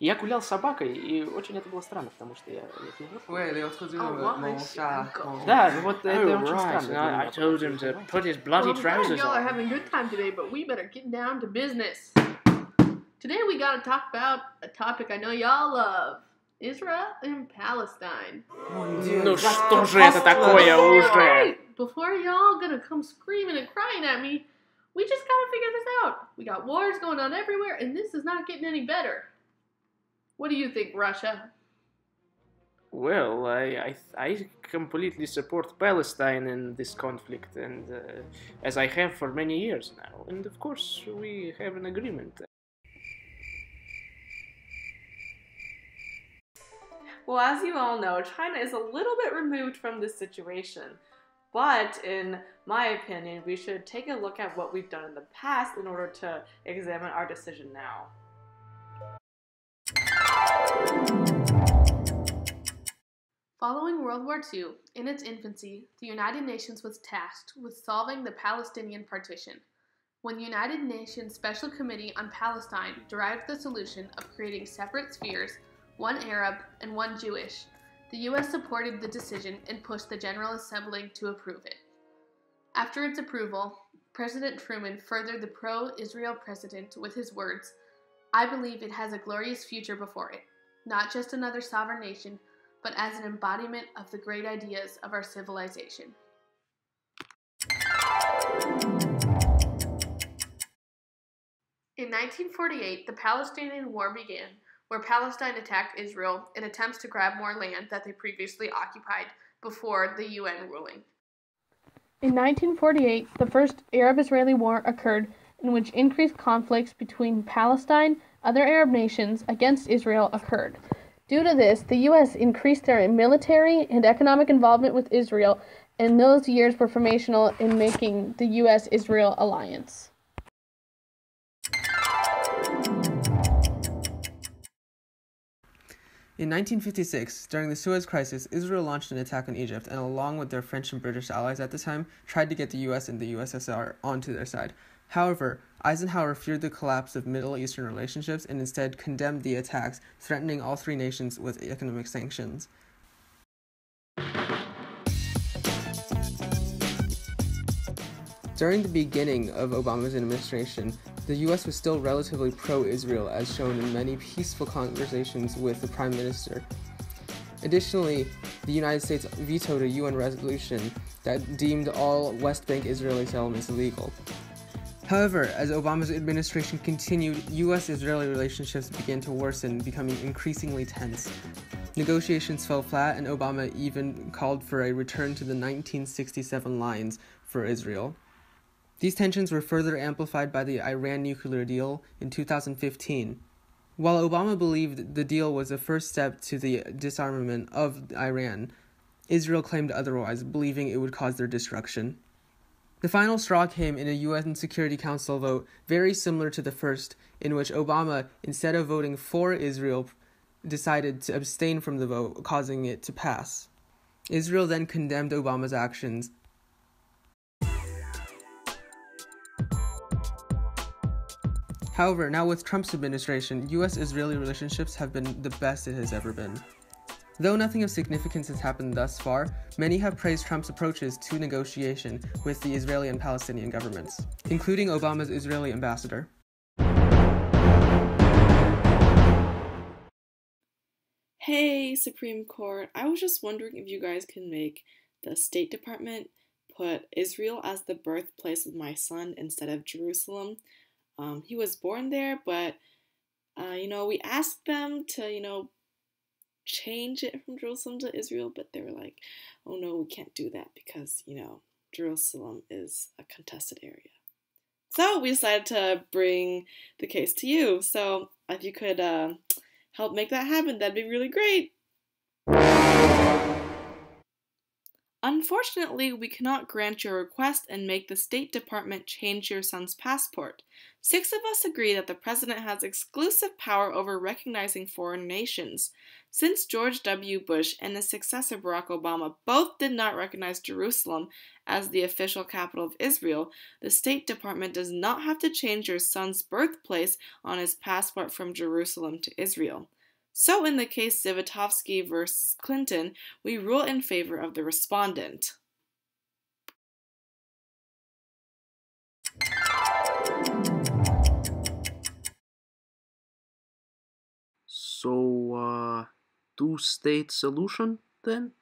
Я гулял с собакой, и очень это было странно, потому что я не знаю. Да, вот это очень странно. I told him to put his bloody trousers Y'all are on. having a good time today, but we better get down to business. Today we gotta talk about a topic I know y'all love. Israel and Palestine. Ну что же это такое уже? Before y'all gonna come screaming and crying at me, we just gotta figure this out. We got wars going on everywhere, and this is not getting any better. What do you think, Russia? Well, I completely support Palestine in this conflict, and as I have for many years now, and of course we have an agreement. Well, as you all know, China is a little bit removed from this situation. But in my opinion, we should take a look at what we've done in the past in order to examine our decision now. Following World War II, in its infancy, the United Nations was tasked with solving the Palestinian partition. When the United Nations Special Committee on Palestine derived the solution of creating separate spheres, one Arab and one Jewish, the U.S. supported the decision and pushed the General Assembly to approve it. After its approval, President Truman furthered the pro-Israel precedent with his words, "I believe it has a glorious future before it, not just another sovereign nation, but as an embodiment of the great ideas of our civilization." In 1948, the Palestinian War began, where Palestine attacked Israel in attempts to grab more land that they previously occupied before the UN ruling. In 1948, the first Arab-Israeli war occurred, in which increased conflicts between Palestine, other Arab nations, against Israel occurred. Due to this, the U.S. increased their military and economic involvement with Israel, and those years were formational in making the U.S.-Israel alliance. In 1956, during the Suez Crisis, Israel launched an attack on Egypt and, along with their French and British allies at the time, tried to get the US and the USSR onto their side. However, Eisenhower feared the collapse of Middle Eastern relationships and instead condemned the attacks, threatening all three nations with economic sanctions. During the beginning of Obama's administration, the U.S. was still relatively pro-Israel, as shown in many peaceful conversations with the Prime Minister. Additionally, the United States vetoed a UN resolution that deemed all West Bank Israeli settlements illegal. However, as Obama's administration continued, U.S.-Israeli relationships began to worsen, becoming increasingly tense. Negotiations fell flat, and Obama even called for a return to the 1967 lines for Israel. These tensions were further amplified by the Iran nuclear deal in 2015. While Obama believed the deal was a first step to the disarmament of Iran, Israel claimed otherwise, believing it would cause their destruction. The final straw came in a UN Security Council vote very similar to the first, in which Obama, instead of voting for Israel, decided to abstain from the vote, causing it to pass. Israel then condemned Obama's actions. However, now with Trump's administration, U.S.-Israeli relationships have been the best it has ever been. Though nothing of significance has happened thus far, many have praised Trump's approaches to negotiation with the Israeli and Palestinian governments, including Obama's Israeli ambassador. Hey, Supreme Court, I was just wondering if you guys can make the State Department put Israel as the birthplace of my son instead of Jerusalem. He was born there, but, we asked them to, change it from Jerusalem to Israel, but they were like, oh no, we can't do that because, Jerusalem is a contested area. So we decided to bring the case to you. So if you could help make that happen, that'd be really great. Unfortunately, we cannot grant your request and make the State Department change your son's passport. 6 of us agree that the President has exclusive power over recognizing foreign nations. Since George W. Bush and his successor Barack Obama both did not recognize Jerusalem as the official capital of Israel, the State Department does not have to change your son's birthplace on his passport from Jerusalem to Israel. So in the case Zivotofsky versus Clinton, we rule in favor of the respondent. So, two-state solution then?